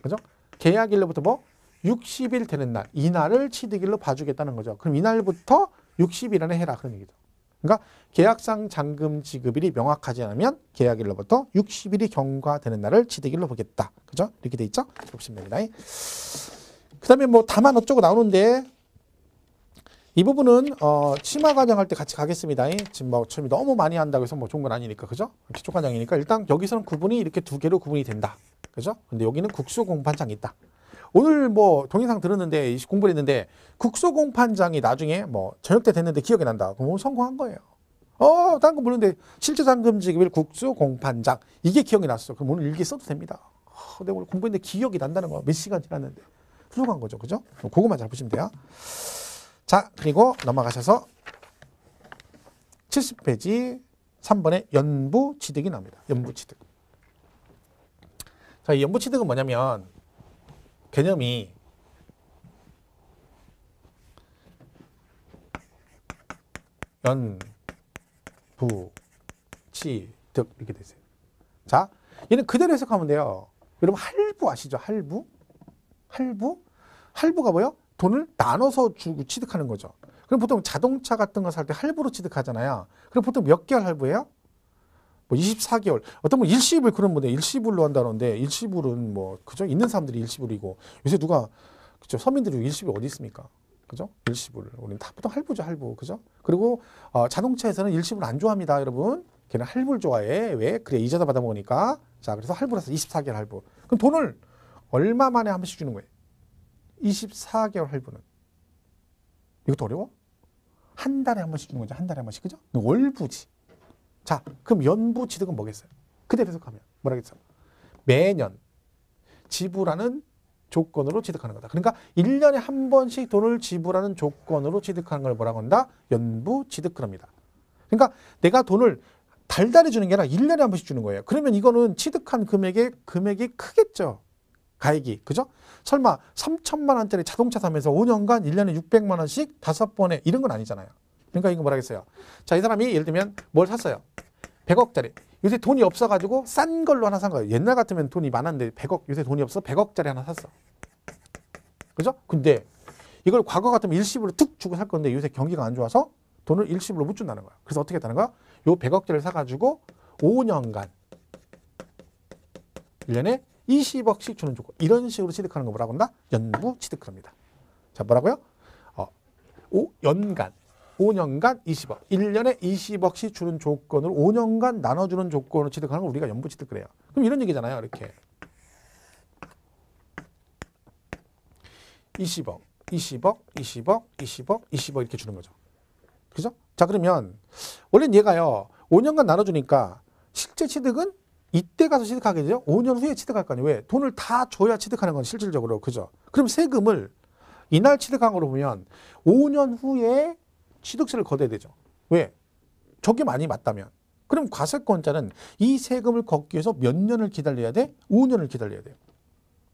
그죠? 계약일로부터 뭐? 60일 되는 날. 이 날을 취득일로 봐주겠다는 거죠. 그럼 이 날부터 60일 안에 해라. 그런 얘기죠. 그러니까 계약상 잔금 지급일이 명확하지 않으면 계약일로부터 60일이 경과되는 날을 취득일로 보겠다. 그죠? 이렇게 돼 있죠? 보시면 됩니다. 그 다음에 뭐 다만 어쩌고 나오는데 이 부분은 치마 과정할 때 같이 가겠습니다. 지금 뭐 너무 많이 한다고 해서 뭐 좋은 건 아니니까 그죠? 기초 과정이니까 일단 여기서는 구분이 이렇게 2개로 구분이 된다. 그죠? 근데 여기는 국수 공판장이 있다. 오늘 뭐 동영상 들었는데 공부를 했는데 국수 공판장이 나중에 뭐 저녁 때 됐는데 기억이 난다. 그럼 오늘 성공한 거예요. 다른 거 모르는데 실제 잔금 지급일 국수 공판장 이게 기억이 났어. 그럼 오늘 일기 써도 됩니다. 내가 오늘 공부했는데 기억이 난다는 거 몇 시간 지났는데 훌륭한 거죠. 그죠? 그거만 잘 보시면 돼요. 자, 그리고 넘어가셔서 70페이지 3번에 연부 취득이 나옵니다. 연부 취득. 자, 이 연부 취득은 뭐냐면 개념이 연부 취득 이렇게 되세요. 자, 얘는 그대로 해석하면 돼요. 여러분 할부 아시죠? 할부가 뭐예요? 돈을 나눠서 주고 취득하는 거죠. 그럼 보통 자동차 같은 거 살 때 할부로 취득하잖아요. 그럼 보통 몇 개월 할부예요? 뭐 24개월. 어떤 분 일시불 그런 분들 일시불로 한다는데 일시불은 뭐 그죠? 있는 사람들이 일시불이고 요새 누가 그죠? 서민들이 일시불 어디 있습니까? 그죠? 일시불. 우리는 다 보통 할부죠, 할부. 그죠? 그리고 자동차에서는 일시불 안 좋아합니다, 여러분. 걔는 할부를 좋아해. 왜? 그래 이자도 받아 먹으니까. 자, 그래서 할부라서 24개월 할부. 그럼 돈을 얼마 만에 한 번씩 주는 거예요? 24개월 할부는. 이것도 어려워? 한 달에 한 번씩 주는 거죠. 한 달에 한 번씩. 그죠? 월부지. 자, 그럼 연부 취득은 뭐겠어요? 그대로 해석하면 뭐라겠어요? 매년 지불하는 조건으로 취득하는 거다. 그러니까 1년에 한 번씩 돈을 지불하는 조건으로 취득하는 걸 뭐라고 한다? 연부 취득 그럽니다. 그러니까 내가 돈을 달달이 주는 게 아니라 1년에 한 번씩 주는 거예요. 그러면 이거는 취득한 금액이 크겠죠. 가액이. 그죠? 설마 3천만 원짜리 자동차 사면서 5년간 1년에 600만 원씩 5번에 이런 건 아니잖아요. 그러니까 이거 뭐라겠어요? 자, 이 사람이 예를 들면 뭘 샀어요? 100억짜리. 요새 돈이 없어가지고 싼 걸로 하나 산 거예요. 옛날 같으면 돈이 많았는데 100억, 요새 돈이 없어 100억짜리 하나 샀어. 그죠? 근데 이걸 과거 같으면 일시불로 툭 주고 살 건데 요새 경기가 안 좋아서 돈을 일시불로 못 준다는 거야. 그래서 어떻게 했다는 거야? 요 100억짜리를 사가지고 5년간 1년에 20억씩 주는 조건. 이런 식으로 취득하는 거 뭐라고 한다? 연부 취득 합니다. 자, 뭐라고요? 5년간 20억. 1년에 20억씩 주는 조건으로 5년간 나눠주는 조건으로 취득하는 걸 우리가 연부 취득 그래요. 그럼 이런 얘기잖아요. 이렇게. 20억, 20억, 20억, 20억, 20억 이렇게 주는 거죠. 그죠? 자, 그러면 원래는 얘가요. 5년간 나눠주니까 실제 취득은 이때 가서 취득하게 되죠. 5년 후에 취득할 거 아니에요. 왜? 돈을 다 줘야 취득하는 건 실질적으로. 그죠? 그럼 세금을 이날 취득한 거로 보면 5년 후에 취득세를 걷어야 되죠. 왜? 저게 많이 맞다면. 그럼 과세권자는 이 세금을 걷기 위해서 몇 년을 기다려야 돼? 5년을 기다려야 돼요.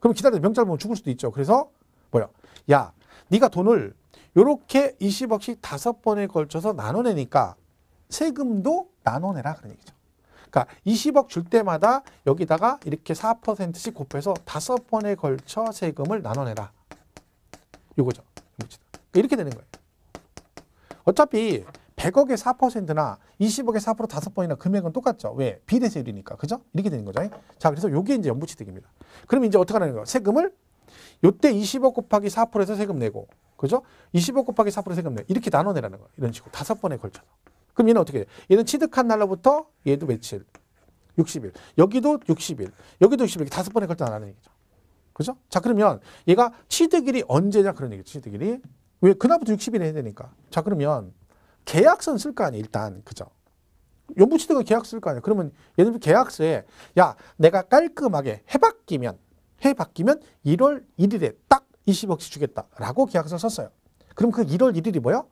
그럼 기다려서 명찰 보면 죽을 수도 있죠. 그래서 뭐야? 야, 네가 돈을 요렇게 20억씩 5번에 걸쳐서 나눠내니까 세금도 나눠내라 그런 얘기죠. 그러니까 20억 줄 때마다 여기다가 이렇게 4%씩 곱해서 5번에 걸쳐 세금을 나눠내라. 요거죠. 이렇게 되는 거예요. 어차피 100억의 4%나 20억의 4% 5번이나 금액은 똑같죠. 왜? 비례세율이니까. 그죠? 이렇게 되는 거죠. 자, 그래서 요게 이제 연부취득입니다. 그럼 이제 어떻게 하는 거예요? 세금을 요때 20억 곱하기 4%에서 세금 내고, 그죠? 20억 곱하기 4% 세금 내고, 이렇게 나눠내라는 거예요. 이런 식으로 5번에 걸쳐서. 그럼 얘는 어떻게 해? 얘는 취득한 날로부터 얘도 며칠? 60일. 여기도 60일. 여기도 60일. 이렇게 5번에 걸쳐 나가는 얘기죠. 그죠? 자, 그러면 얘가 취득일이 언제냐? 그런 얘기죠. 취득일이. 왜? 그날부터 60일 해야 되니까. 자, 그러면 계약서는 쓸 거 아니에요, 일단. 그죠? 연부취득은 계약서 쓸 거 아니에요. 그러면 예를 들면 계약서에 야, 내가 깔끔하게 해바뀌면 1월 1일에 딱 20억씩 주겠다라고 계약서 썼어요. 그럼 그 1월 1일이 뭐야?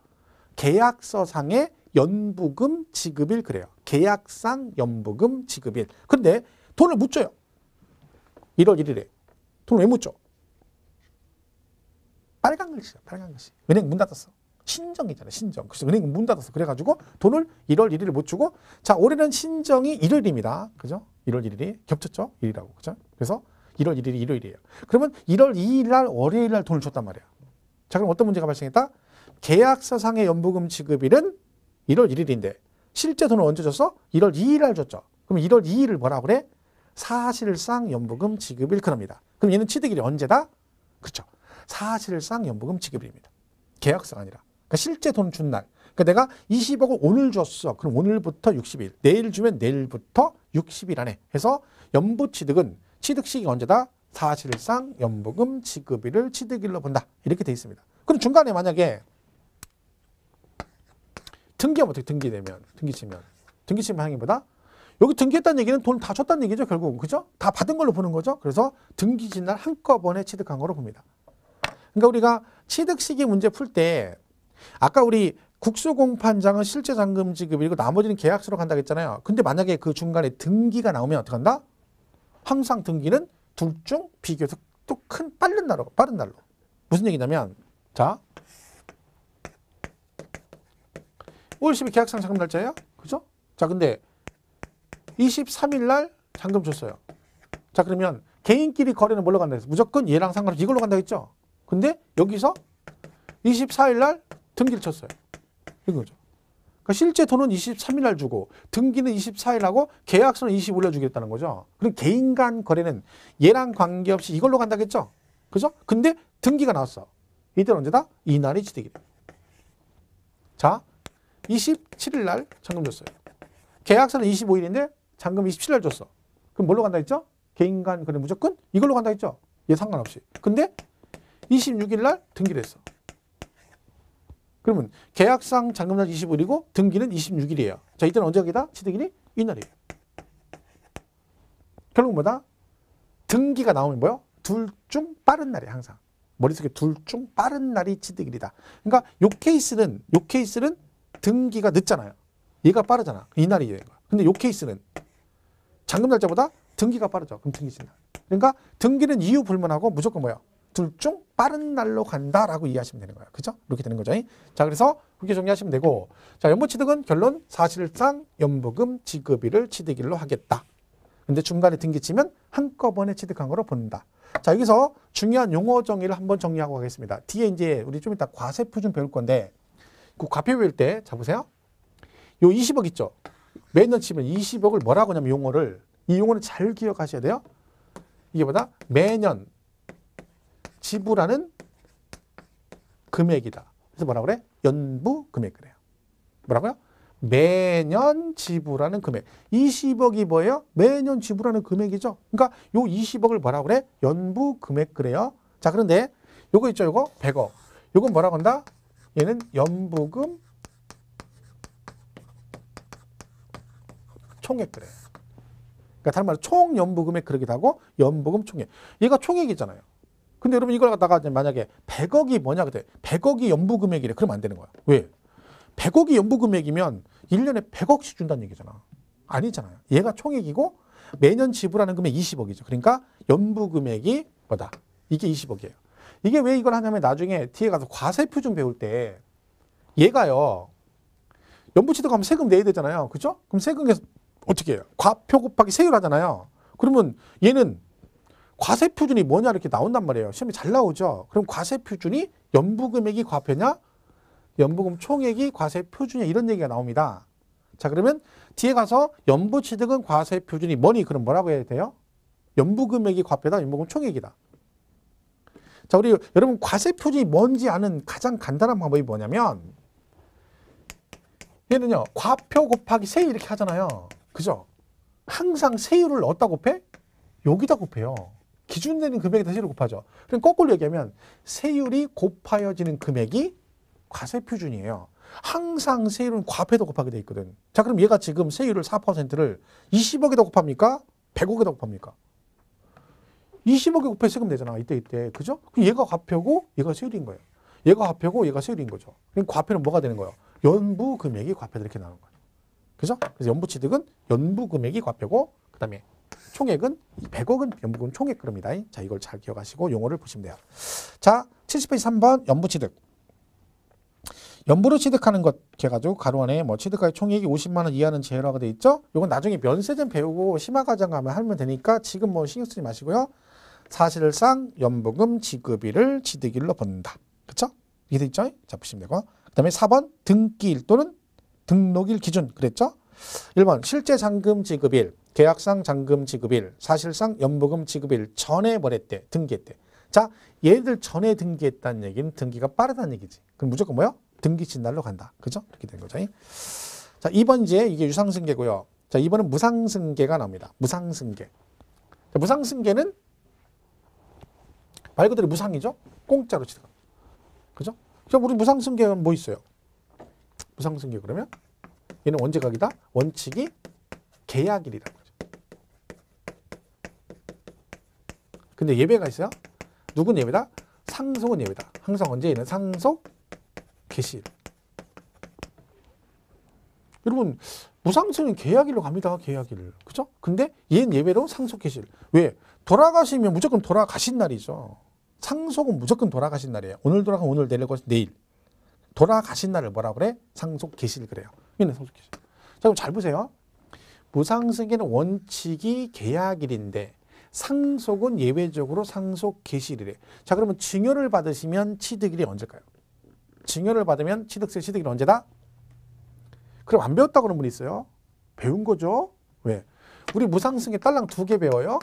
계약서상의 연부금 지급일 그래요. 계약상 연부금 지급일. 근데 돈을 못 줘요. 1월 1일에. 돈을 왜 못 줘? 빨간 글씨야, 빨간 글씨. 은행 문 닫았어. 신정이잖아요, 신정. 그래서 은행 문 닫았어. 그래가지고 돈을 1월 1일에 못 주고, 자, 올해는 신정이 일요일입니다. 그죠? 1월 1일이 겹쳤죠? 1일하고. 그죠? 그래서 1월 1일이 일요일이에요. 그러면 1월 2일 날, 월요일 날 돈을 줬단 말이야. 자, 그럼 어떤 문제가 발생했다? 계약서상의 연부금 지급일은 1월 1일인데, 실제 돈을 언제 줬어? 1월 2일 날 줬죠. 그럼 1월 2일을 뭐라 그래? 사실상 연부금 지급일 그럽니다. 그럼 얘는 취득일이 언제다? 그렇죠. 사실상 연부금 지급일입니다. 계약서가 아니라. 그러니까 실제 돈 준 날. 그러니까 내가 20억을 오늘 줬어. 그럼 오늘부터 60일. 내일 주면 내일부터 60일 안에 해서 연부취득은 취득식이 언제다? 사실상 연부금 지급일을 취득일로 본다. 이렇게 돼 있습니다. 그럼 중간에 만약에 등기하면 어떻게 등기되면? 등기치면 항의보다 여기 등기했다는 얘기는 돈 다 줬다는 얘기죠. 결국은. 그죠? 다 받은 걸로 보는 거죠. 그래서 등기진 날 한꺼번에 취득한 거로 봅니다. 그러니까 우리가 취득 시기 문제 풀 때 아까 우리 국수공판장은 실제 잔금 지급이고 나머지는 계약서로 간다고 했잖아요. 근데 만약에 그 중간에 등기가 나오면 어떻게 한다? 항상 등기는 둘 중 비교해서 또 큰 빠른 날로. 무슨 얘기냐면 자 5월 10일 계약상 잔금 날짜예요. 그죠? 자, 근데 23일 날 잔금 줬어요. 자, 그러면 개인끼리 거래는 뭘로 간다 해서 무조건 얘랑 상관없이 이걸로 간다 했죠. 근데 여기서 24일 날 등기를 쳤어요. 이거죠. 그러니까 실제 돈은 23일 날 주고 등기는 24일 하고 계약서는 25일 주겠다는 거죠. 그럼 개인 간 거래는 얘랑 관계없이 이걸로 간다겠죠. 그죠? 근데 등기가 나왔어. 이때 언제다? 이날이 취득이래. 자, 27일 날 잔금 줬어요. 계약서는 25일인데 잔금 27일 날 줬어. 그럼 뭘로 간다 했죠? 개인 간 거래 무조건 이걸로 간다 했죠. 얘 상관없이. 근데 26일 날 등기를 했어. 그러면 계약상 잔금날 25일이고 등기는 26일이에요. 자, 이때는 언제기다? 취득일이 이날이에요. 결국 뭐다? 등기가 나오면 뭐요? 둘 중 빠른 날이에요. 항상. 머릿속에 둘 중 빠른 날이 취득일이다. 그러니까 요 케이스는 등기가 늦잖아요. 얘가 빠르잖아. 이날이 되는 거야. 근데 요 케이스는 잔금 날짜보다 등기가 빠르죠. 그럼 등기진 날. 그러니까 등기는 이유 불문하고 무조건 뭐야? 둘 중 빠른 날로 간다라고 이해하시면 되는 거예요. 그죠? 이렇게 되는 거죠. 자, 그래서 그렇게 정리하시면 되고, 자, 연부취득은 결론 사실상 연부금 지급일을 취득일로 하겠다. 근데 중간에 등기치면 한꺼번에 취득한 거로 본다. 자, 여기서 중요한 용어 정의를 한번 정리하고 가겠습니다. 뒤에 이제 우리 좀 이따 과세표 좀 배울 건데, 그 과표 배울 때, 자, 보세요. 요 20억 있죠? 매년 치면 20억을 뭐라고 하냐면 용어를, 이 용어는 잘 기억하셔야 돼요. 이게 뭐다? 매년 지불하는 금액이다. 그래서 뭐라 그래? 연부 금액 그래요. 뭐라고요? 매년 지불하는 금액. 20억이 뭐예요? 매년 지불하는 금액이죠. 그러니까 요 20억을 뭐라 그래? 연부 금액 그래요. 자, 그런데 요거 있죠? 요거 100억. 요건 뭐라고 한다? 얘는 연부금 총액 그래요. 그러니까 다른 말로 총 연부금액 그러기도 하고 연부금 총액. 얘가 총액이잖아요. 근데 여러분 이걸 갖다가 만약에 100억이 뭐냐 그때 100억이 연부금액이래. 그러면 안 되는 거야. 왜? 100억이 연부금액이면 1년에 100억씩 준다는 얘기잖아. 아니잖아요. 얘가 총액이고 매년 지불하는 금액 20억이죠. 그러니까 연부금액이 뭐다? 이게 20억이에요. 이게 왜 이걸 하냐면 나중에 뒤에 가서 과세표준 배울 때 얘가요. 연부치도 가면 세금 내야 되잖아요. 그죠? 그럼 세금에서 어떻게 해요? 과표 곱하기 세율 하잖아요. 그러면 얘는 과세표준이 뭐냐 이렇게 나온단 말이에요. 시험에 잘 나오죠. 그럼 과세표준이 연부금액이 과표냐? 연부금 총액이 과세표준이냐 이런 얘기가 나옵니다. 자 그러면 뒤에 가서 연부취득은 과세표준이 뭐니? 그럼 뭐라고 해야 돼요? 연부금액이 과표다. 연부금 총액이다. 자 우리 여러분 과세표준이 뭔지 아는 가장 간단한 방법이 뭐냐면 얘는요. 과표 곱하기 세율 이렇게 하잖아요. 그죠? 항상 세율을 어디다 곱해? 여기다 곱해요. 기준 내는 금액에다 세율을 곱하죠. 그럼 거꾸로 얘기하면 세율이 곱하여지는 금액이 과세표준이에요. 항상 세율은 과표에다 곱하게 돼 있거든. 자 그럼 얘가 지금 세율을 4%를 20억에다 곱합니까? 100억에다 곱합니까? 20억에 곱해 세금 내잖아. 이때. 그죠? 그럼 얘가 과표고 얘가 세율인 거예요. 얘가 과표고 얘가 세율인 거죠. 그럼 과표는 뭐가 되는 거예요? 연부금액이 과표다 이렇게 나오는 거예요. 그죠? 그래서 연부취득은 연부금액이 과표고 그 다음에 총액은 100억은 연부금 총액 그럽니다. 자 이걸 잘 기억하시고 용어를 보시면 돼요. 자 70페이지 3번 연부취득. 연부로 취득하는 것 해가지고 가로 안에 뭐 취득가액 총액이 50만 원 이하는 제외라고 돼 있죠. 이건 나중에 면세점 배우고 심화과정 가면 하면 되니까 지금 뭐 신경 쓰지 마시고요. 사실상 연부금 지급일을 취득일로 본다. 그렇죠? 이게 돼 있죠? 자 보시면 되고. 그 다음에 4번 등기일 또는 등록일 기준 그랬죠? 1번 실제 잔금 지급일, 계약상 잔금 지급일, 사실상 연부금 지급일 전에 뭐랬대? 등기했대. 자 얘들 전에 등기했다는 얘기는 등기가 빠르다는 얘기지. 그럼 무조건 뭐요? 등기신 날로 간다. 그죠? 이렇게 된 거죠. 자 2번 이제 이게 유상승계고요. 자 2번은 무상승계가 나옵니다. 무상승계. 자, 무상승계는 말 그대로 무상이죠? 공짜로 취득합니다. 그죠? 자, 우리 무상승계는 뭐 있어요? 무상승계 그러면 얘는 언제 각이다? 원칙이 계약일이라고 하죠. 근데 예외가 있어요? 누군 예외다? 상속은 예외다. 항상 언제 얘는 상속 개시일. 여러분 무상승은 계약일로 갑니다. 계약일. 그죠? 근데 얘는 예외로 상속 개시일. 왜? 돌아가시면 무조건 돌아가신 날이죠. 상속은 무조건 돌아가신 날이에요. 오늘 돌아가면 오늘, 내일 내일. 돌아가신 날을 뭐라 그래? 상속 개시일 그래요. 얘는 상속 개시일. 자 그럼 잘 보세요. 무상승계는 원칙이 계약일인데 상속은 예외적으로 상속 개시일이래. 자 그러면 증여를 받으시면 취득일이 언제일까요? 증여를 받으면 취득세 취득일이 언제다? 그럼 안 배웠다고 그러는 분이 있어요. 배운 거죠. 왜? 우리 무상승계 딸랑 2개 배워요.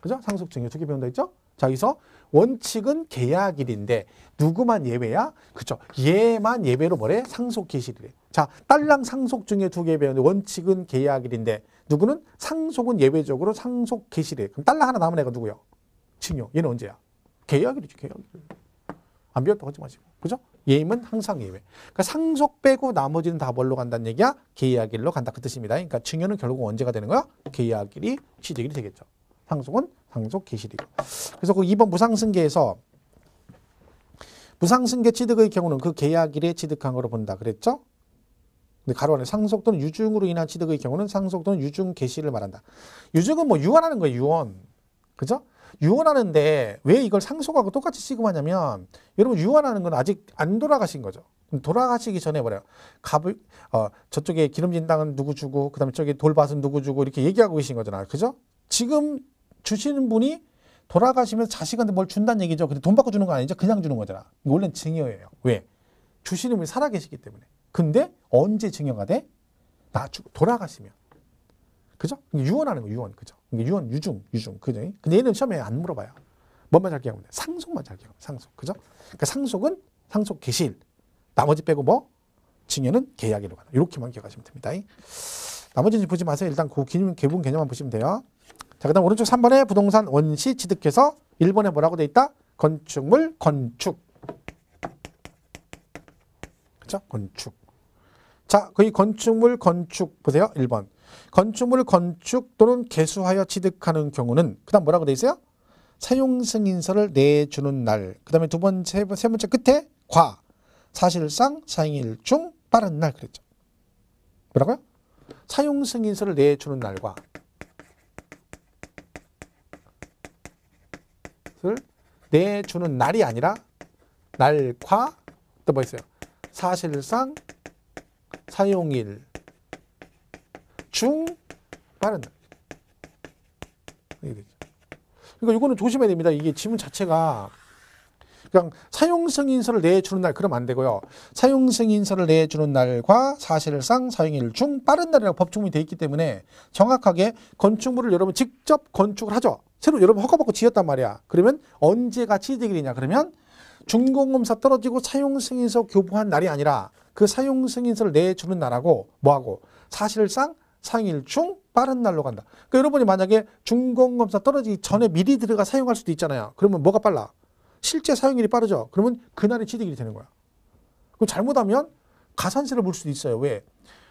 그죠? 상속 증여 2개 배운다 했죠? 자 여기서 원칙은 계약일인데 누구만 예외야? 그죠? 얘만 예외로 뭐래? 상속 개시일이래. 자 딸랑 상속 증여 2개 배우는데 원칙은 계약일인데 누구는 상속은 예외적으로 상속 개시일이래. 그럼 딸랑 하나 남은 애가 누구요? 증여. 얘는 언제야? 계약일이지. 계약일. 안 배웠다고 하지 마시고. 그죠? 예임은 항상 예외. 그러니까 상속 빼고 나머지는 다 뭘로 간다는 얘기야? 계약일로 간다 그 뜻입니다. 그러니까 증여는 결국 언제가 되는 거야? 계약일이 취득일이 되겠죠. 상속은 상속 개시일이고. 그래서 그 2번 무상승계에서 무상승계 취득의 경우는 그 계약일에 취득한 거로 본다 그랬죠? 근데 가로 안에 상속 또는 유증으로 인한 취득의 경우는 상속 또는 유증 개시를 말한다. 유증은 뭐 유언하는 거예요. 유언. 그죠? 유언하는데 왜 이걸 상속하고 똑같이 취급하냐면 여러분 유언하는 건 아직 안 돌아가신 거죠. 돌아가시기 전에 뭐래요? 저쪽에 기름진 땅은 누구 주고 그다음에 저기 돌밭은 누구 주고 이렇게 얘기하고 계신 거잖아요. 그죠? 지금 주시는 분이 돌아가시면서 자식한테 뭘 준다는 얘기죠. 근데 돈 받고 주는 거 아니죠? 그냥 주는 거잖아. 원래는 증여예요. 왜? 주시는 분이 살아계시기 때문에. 근데 언제 증여가 돼? 돌아가시면. 그죠? 유언하는 거, 유언. 그죠? 유언, 유증. 그죠? 근데 얘는 시험에 안 물어봐요. 뭐만 잘 기억하면 돼? 상속만 잘 기억하면 돼. 상속. 그죠? 그러니까 상속은 상속 개시일. 나머지 빼고 뭐? 증여는 계약일로 가다. 이렇게만 기억하시면 됩니다. 나머지는 보지 마세요. 일단 그 개분 개념만 보시면 돼요. 자, 그 다음 오른쪽 3번에 부동산 원시 취득해서 1번에 뭐라고 돼 있다? 건축물, 건축. 그죠? 건축. 자, 거기 건축물, 건축 보세요. 1번. 건축물, 건축 또는 개수하여 취득하는 경우는 그 다음 뭐라고 돼 있어요? 사용 승인서를 내주는 날. 그 다음에 세 번째 끝에 과. 사실상 사용일 중 빠른 날 그랬죠. 뭐라고요? 사용 승인서를 내주는 날과 것을 내주는 날이 아니라 날과 또 뭐 있어요? 사실상 사용일 중 빠른 날. 그러니까 이거는 조심해야 됩니다. 이게 지문 자체가 그냥 사용승인서를 내주는 날 그러면 안 되고요. 사용승인서를 내주는 날과 사실상 사용일 중 빠른 날이라고 법조문이 되어 있기 때문에 정확하게 건축물을 여러분 직접 건축을 하죠. 새로 여러분 허가받고 지었단 말이야. 그러면 언제가 취득일이냐? 그러면 준공검사 떨어지고 사용승인서 교부한 날이 아니라 그 사용승인서를 내주는 날하고 뭐하고 사실상 사용일 중 빠른 날로 간다. 그러니까 여러분이 만약에 준공검사 떨어지기 전에 미리 들어가 사용할 수도 있잖아요. 그러면 뭐가 빨라? 실제 사용일이 빠르죠. 그러면 그날이 취득일이 되는 거야. 그럼 잘못하면 가산세를 물 수도 있어요. 왜?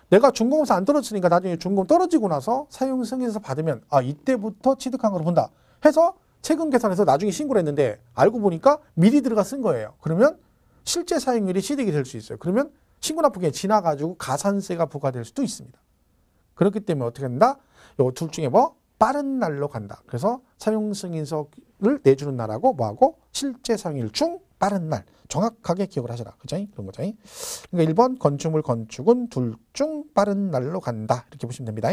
내가 준공검사 안 떨어지니까 나중에 준공 떨어지고 나서 사용승인서 받으면 아 이때부터 취득한 걸로 본다 해서 세금 계산해서 나중에 신고를 했는데 알고 보니까 미리 들어가 쓴 거예요. 그러면 실제 사용일이 취득이 될 수 있어요. 그러면 신고 납부기에 지나가지고 가산세가 부과될 수도 있습니다. 그렇기 때문에 어떻게 된다? 요 둘 중에 뭐? 빠른 날로 간다. 그래서 사용승인서를 내주는 날하고 뭐하고 실제 사용일 중 빠른 날. 정확하게 기억을 하셔라. 그죠? 그런 거죠. 그러니까 1번 건축물 건축은 둘 중 빠른 날로 간다. 이렇게 보시면 됩니다.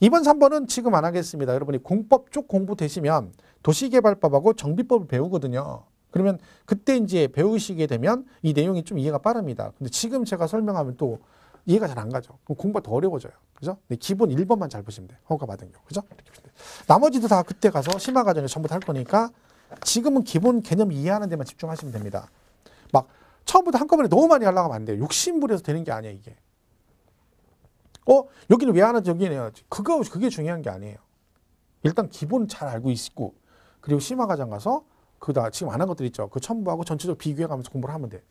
2번, 3번은 지금 안 하겠습니다. 여러분이 공법 쪽 공부되시면 도시개발법하고 정비법을 배우거든요. 그러면 그때 이제 배우시게 되면 이 내용이 좀 이해가 빠릅니다. 근데 지금 제가 설명하면 또 이해가 잘 안 가죠. 그럼 공부가 더 어려워져요. 그죠? 근데 기본 1번만 잘 보시면 돼요. 허가 받은 경우. 그죠? 이렇게 보시면 돼요. 나머지도 다 그때 가서 심화 과정에 전부 다 할 거니까 지금은 기본 개념 이해하는 데만 집중하시면 됩니다. 막 처음부터 한꺼번에 너무 많이 하려고 하면 안 돼요. 욕심부려서 되는 게 아니에요, 이게. 여기는 왜 안 하지? 여기는 해야지. 그게 중요한 게 아니에요. 일단 기본 잘 알고 있고 그리고 심화 과정 가서 지금 안 한 것들 있죠. 그 첨부하고 전체적으로 비교해가면서 공부를 하면 돼.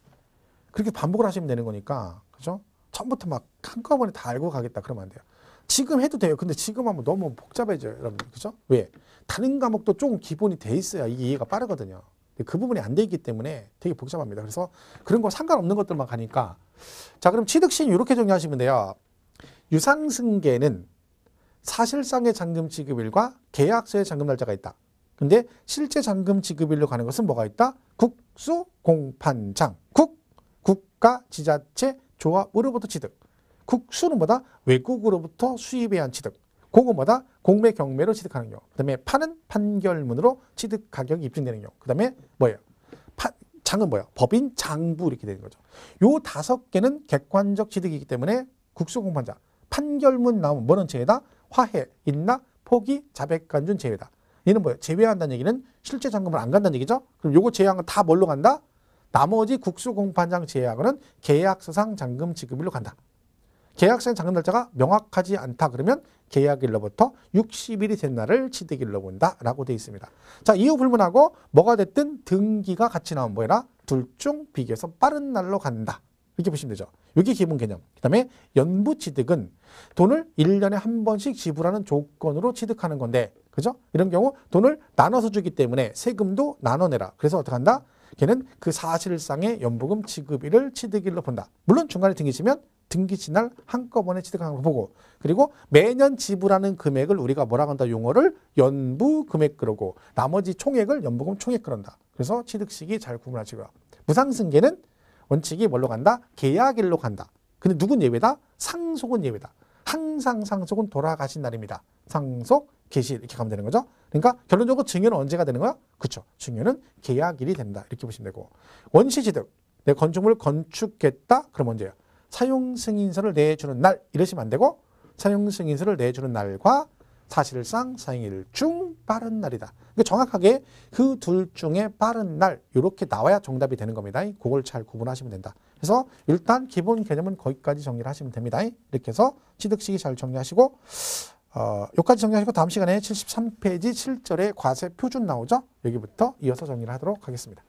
그렇게 반복을 하시면 되는 거니까. 그죠? 처음부터 막 한꺼번에 다 알고 가겠다 그러면 안 돼요. 지금 해도 돼요. 근데 지금 하면 너무 복잡해져요, 여러분. 그죠? 왜? 다른 과목도 조금 기본이 돼 있어야 이게 이해가 빠르거든요. 그 부분이 안 돼 있기 때문에 되게 복잡합니다. 그래서 그런 거 상관없는 것들만 가니까. 자, 그럼 취득시인 이렇게 정리하시면 돼요. 유상승계는 사실상의 잔금 지급일과 계약서의 잔금 날짜가 있다. 근데 실제 잔금 지급일로 가는 것은 뭐가 있다? 국수, 공판장, 국가, 지자체, 조합으로부터 취득. 국수는 뭐다? 외국으로부터 수입에 의한 취득. 그거 뭐다? 공매, 경매로 취득하는 경우. 그 다음에 판은 판결문으로 취득 가격이 입증되는 경우. 그 다음에 뭐예요? 장은 뭐예요? 법인, 장부 이렇게 되는 거죠. 요 5개는 객관적 취득이기 때문에 국수, 공판장. 판결문 나오면 뭐는 제외다? 화해, 인락, 포기, 자백간준 제외다. 얘는 뭐예요? 제외한다는 얘기는 실제 잔금을 안 간다는 얘기죠. 그럼 요거 제외한 건 다 뭘로 간다? 나머지 국수, 공판장 제외하고는 계약서상 잔금 지급일로 간다. 계약서상 잔금 날짜가 명확하지 않다 그러면 계약일로부터 60일이 된 날을 취득일로 본다라고 되어 있습니다. 자, 이후 불문하고 뭐가 됐든 등기가 같이 나오면 뭐라? 둘 중 비교해서 빠른 날로 간다. 이렇게 보시면 되죠. 이게 기본 개념. 그 다음에 연부취득은 돈을 1년에 한 번씩 지불하는 조건으로 취득하는 건데, 그죠? 이런 경우 돈을 나눠서 주기 때문에 세금도 나눠내라. 그래서 어떻게 한다? 걔는 그 사실상의 연부금 지급일을 취득일로 본다. 물론 중간에 등기시면 등기시 날 한꺼번에 취득하는 걸 보고, 그리고 매년 지불하는 금액을 우리가 뭐라고 한다? 용어를 연부 금액 그러고 나머지 총액을 연부금 총액 그런다. 그래서 취득시기 잘 구분하시고요. 무상승계는 원칙이 뭘로 간다? 계약일로 간다. 근데 누군 예외다? 상속은 예외다. 항상 상속은 돌아가신 날입니다. 상속, 개시 이렇게 가면 되는 거죠. 그러니까 결론적으로 증여는 언제가 되는 거야? 그렇죠. 증여는 계약일이 된다. 이렇게 보시면 되고. 원시취득. 내 건축물을 건축했다. 그럼 언제예요? 사용승인서를 내주는 날 이러시면 안 되고 사용승인서를 내주는 날과 사실상 사용일 중 빠른 날이다. 그러니까 정확하게 그 둘 중에 빠른 날 이렇게 나와야 정답이 되는 겁니다. 그걸 잘 구분하시면 된다. 그래서 일단 기본 개념은 거기까지 정리를 하시면 됩니다. 이렇게 해서 취득시기 잘 정리하시고 여기까지 정리하시고 다음 시간에 73페이지 7절에 과세 표준 나오죠. 여기부터 이어서 정리를 하도록 하겠습니다.